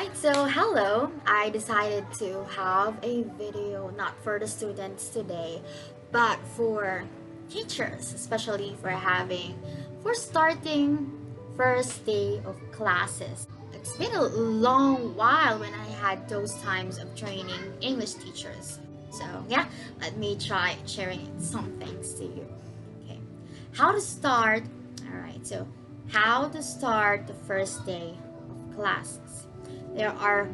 Alright, so hello. I decided to have a video not for the students today, but for teachers, especially for starting first day of classes. It's been a long while when I had those times of training English teachers. So yeah, let me try sharing some things to you. Okay, how to start. Alright, so how to start the first day of classes. There are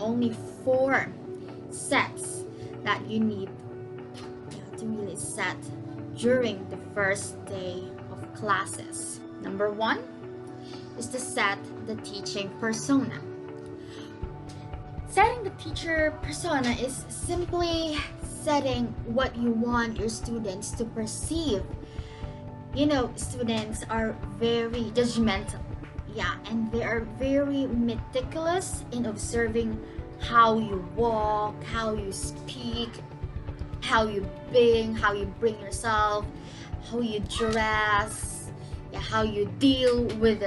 only four sets that you need to really set during the first day of classes. Number one is to set the teaching persona. Setting the teacher persona is simply setting what you want your students to perceive. Students are very judgmental, and they are very meticulous in observing how you walk, how you speak, how you bring yourself, how you dress, how you deal with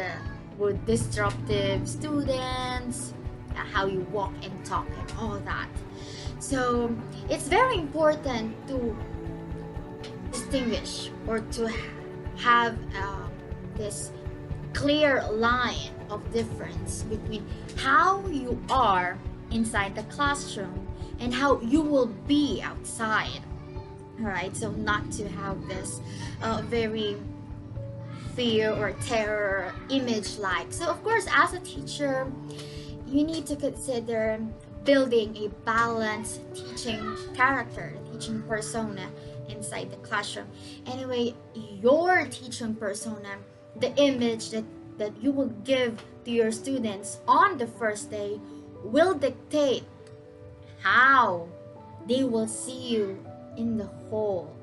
disruptive students, how you walk and talk and all that. So it's very important to distinguish or to have this clear line of difference between how you are inside the classroom and how you will be outside. All right, so not to have this very fear or terror image like. So of course, as a teacher, you need to consider building a balanced teaching character, teaching persona inside the classroom. Anyway, your teaching persona, the image that you will give to your students on the first day will dictate how they will see you in the whole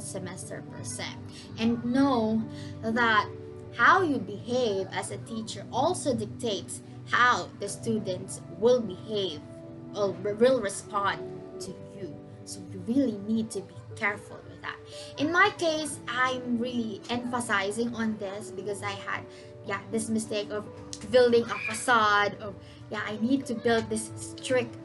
semester per se. And know that how you behave as a teacher also dictates how the students will behave or will respond to you. So you really need to be careful with that. In my case, I'm really emphasizing on this because I had this mistake of building a facade of I need to build this strict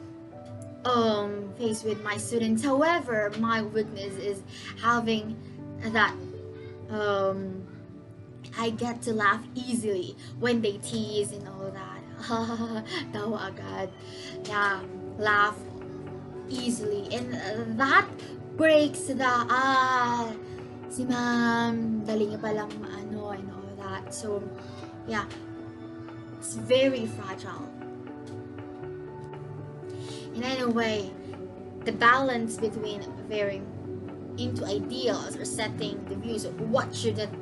face with my students. However, my weakness is having that I get to laugh easily when they tease and all that. Tawa agad. Laugh easily. And that breaks the, si ma'am, dali niya palang maano and all that. So, it's very fragile. And anyway, the balance between veering into ideals or setting the views of what shouldn't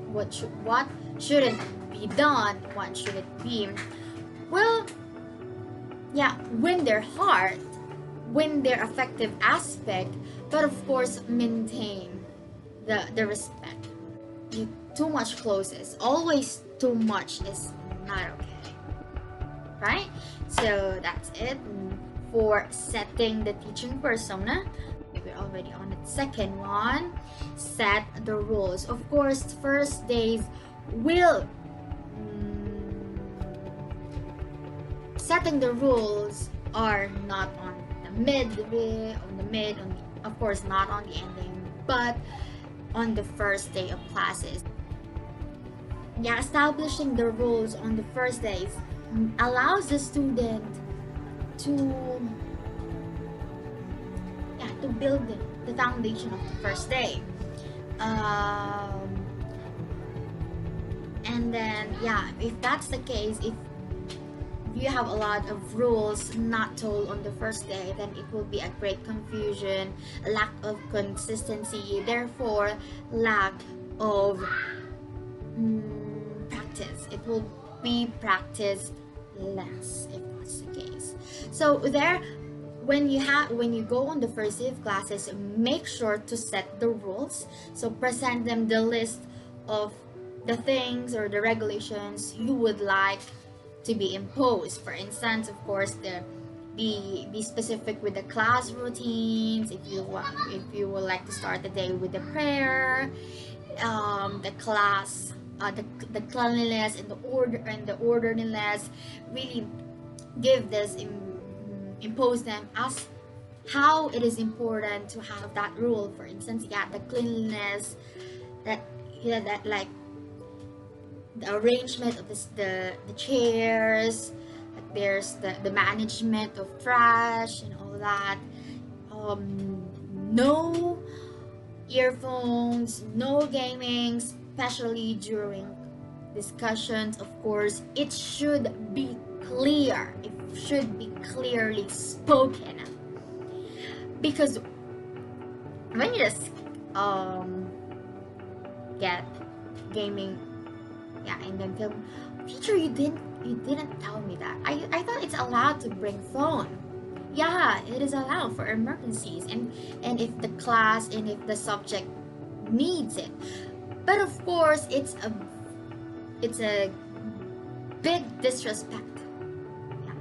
be done, what should it be, well, win their heart, win their effective aspect, but of course maintain the respect. Too much closes, always too much is not okay, right? So that's it for setting the teaching persona. We're already on the second one. Set the rules. Of course, first days will setting the rules are not on of course not on the ending, but on the first day of classes. Establishing the rules on the first days allows the student to build the foundation of the first day. And then if that's the case, if you have a lot of rules not told on the first day, then it will be a great confusion, lack of consistency, therefore lack of practice. It will be practiced less if that's the case. So when you go on the first day of classes, make sure to set the rules. So present them the list of the things or the regulations you would like to be imposed. For instance, of course, be specific with the class routines. If you would like to start the day with a prayer, the class the cleanliness and the orderliness, really give this impose them as how it is important to have that rule. For instance, yeah, the cleanliness, that yeah, that like the arrangement of the chairs, like there's the management of trash and all that. No earphones, no gaming, especially during discussions. Of course, it should be clear, it should be clearly spoken, because when you just get gaming, yeah, and then film, teacher, you didn't tell me that. I thought it's allowed to bring phone. Yeah, it is allowed for emergencies, and if the class and if the subject needs it. But of course, it's a big disrespect, yeah,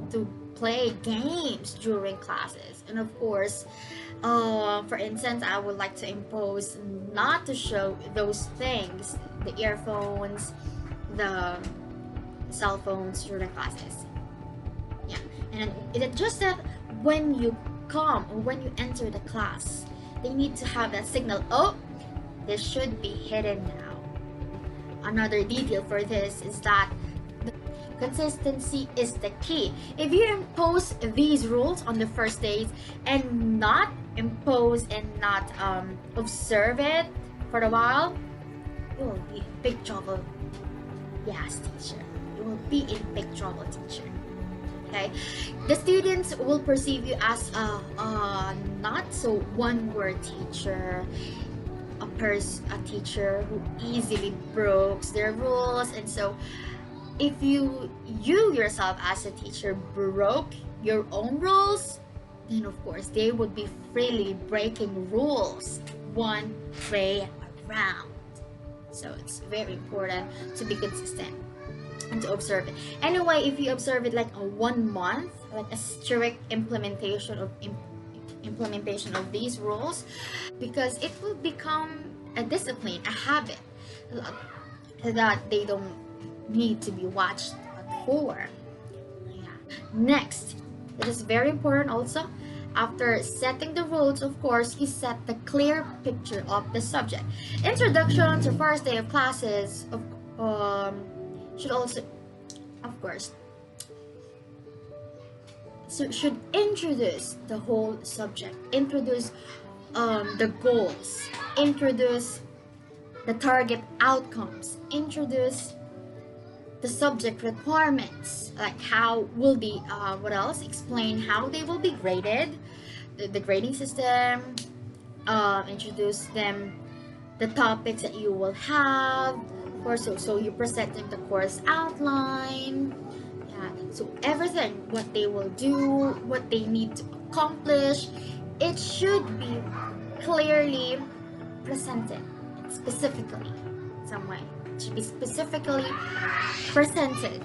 to play games during classes. And of course, for instance, I would like to impose not to show those things, the earphones, the cell phones during classes. Yeah, and it just that when you come or when you enter the class, they need to have that signal. Oh, this should be hidden now. Another detail for this is that consistency is the key. If you impose these rules on the first days and not impose and not observe it for a while, you will be in big trouble. Yes, teacher. You will be in big trouble, teacher. Okay, the students will perceive you as a not so one-word teacher, a teacher who easily breaks their rules. And so if you yourself as a teacher broke your own rules, then of course they would be freely breaking rules one way around. So it's very important to be consistent and to observe it. Anyway, if you observe it like a 1 month, like a strict implementation of these rules, because it will become a discipline, a habit, that they don't need to be watched for. Yeah. Next, it is very important also, after setting the rules, of course, you set the clear picture of the subject. Introduction to first day of classes should also, of course, so should introduce the whole subject, introduce the goals, introduce the target outcomes, introduce the subject requirements, like how will be what else, explain how they will be graded, the grading system, introduce them the topics that you will have, of course. So you present them the course outline, yeah, so everything, what they will do, what they need to accomplish, it should be clearly presented, specifically, some way. It should be specifically presented.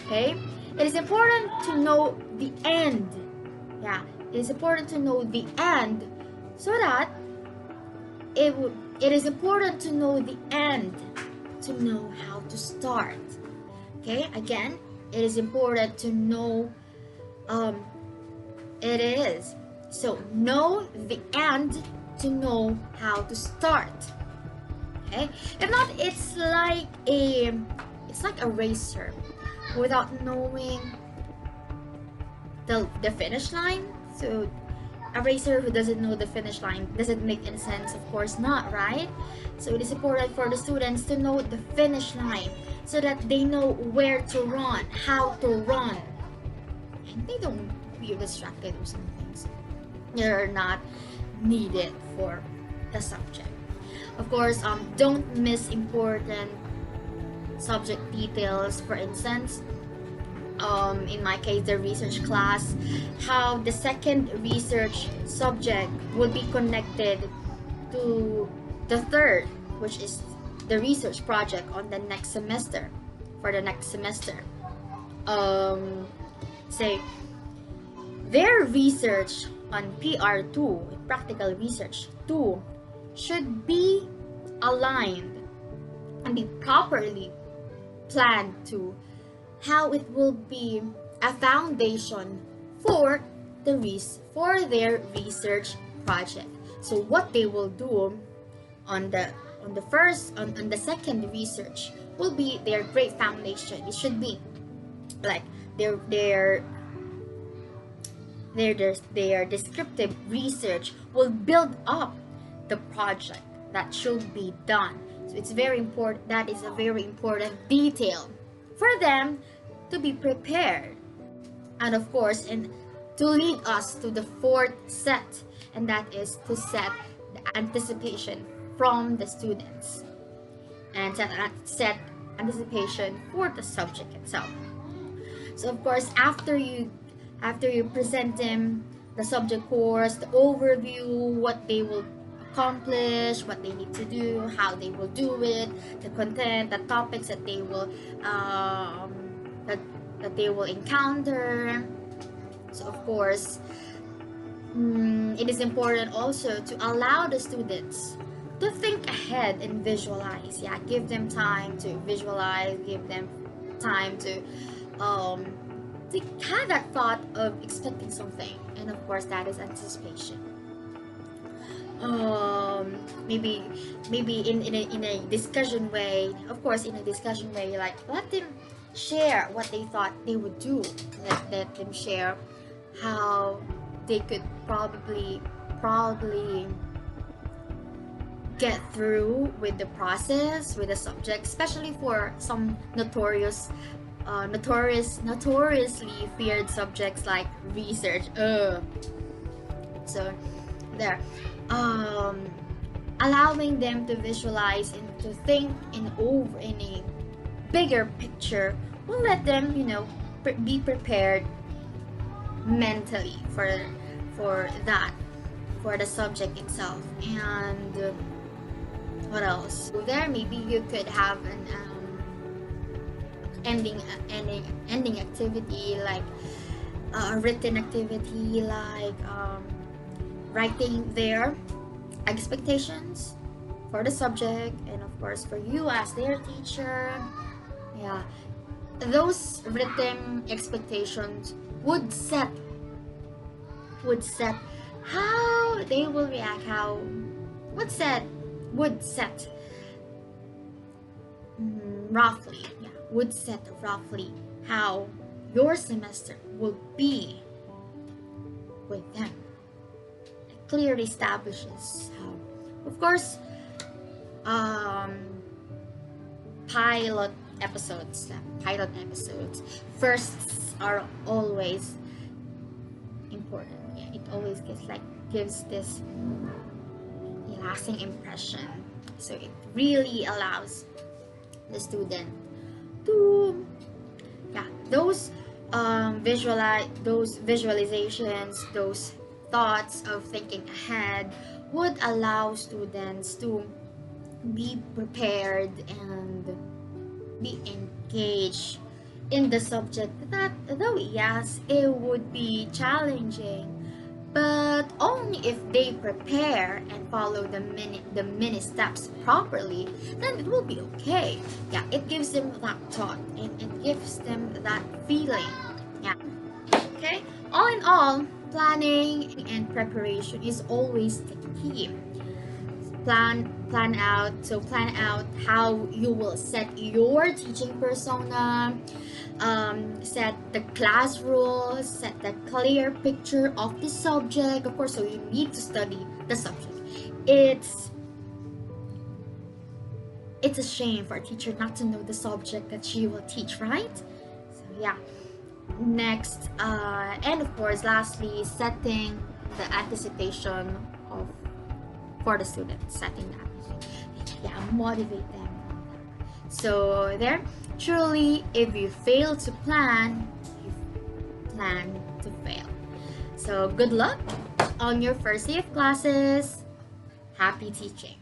Okay, it is important to know the end. Yeah, it is important to know the end, so that it is important to know the end to know how to start. Okay, again, it is important to know it is so know the end to know how to start. Okay, if not, it's like a racer without knowing the finish line. So a racer who doesn't know the finish line doesn't make any sense, of course not, right? So it is important for the students to know the finish line, so that they know where to run, how to run, and they don't be distracted with some things that are not needed for the subject. Of course, don't miss important subject details. For instance, in my case, the research class, how the second research subject will be connected to the third, which is the research project on the next semester, for the next semester. Say their research on PR2, practical research 2, should be aligned and be properly planned to how it will be a foundation for for their research project. So what they will do on the second research will be their great foundation. It should be like their their descriptive research will build up the project that should be done. So it's very important. That is a very important detail for them to be prepared. And of course, and to lead us to the fourth set, and that is to set the anticipation from the students and set anticipation for the subject itself. So of course, after you present them the subject course, the overview, what they will accomplish, what they need to do, how they will do it, the content, the topics that they will that they will encounter. So of course, it is important also to allow the students to think ahead and visualize. Yeah, give them time to visualize, give them time to have that thought of expecting something, and of course that is anticipation. Maybe in a discussion way, of course, in a discussion way, like let them share what they thought they would do. Let them share how they could probably get through with the process, with the subject, especially for some notoriously feared subjects like research. So there, allowing them to visualize and to think in a bigger picture will let them, be prepared mentally for the subject itself. And what else? So there, maybe you could have an ending activity, like a written activity, like writing their expectations for the subject, and of course for you as their teacher. Yeah, those written expectations would set how they will react, would set roughly how your semester will be with them. It clearly establishes how, of course, pilot episodes firsts are always important. Yeah, it always gives this lasting impression. So it really allows the student to those visualizations, those thoughts of thinking ahead would allow students to be prepared and be engaged in the subject, that though yes, it would be challenging, but only if they prepare and follow the mini steps properly, then it will be okay. Yeah, it gives them that thought, and it gives them that feeling. Yeah. Okay, all in all, planning and preparation is always the key. Plan out how you will set your teaching persona, set the class rules, set the clear picture of the subject. Of course, so you need to study the subject. It's a shame for a teacher not to know the subject that she will teach, right? So yeah. Next, and of course, lastly, setting the anticipation for the students, setting that. Yeah, motivate them. So there, truly, if you fail to plan, you plan to fail. So good luck on your first day of classes. Happy teaching.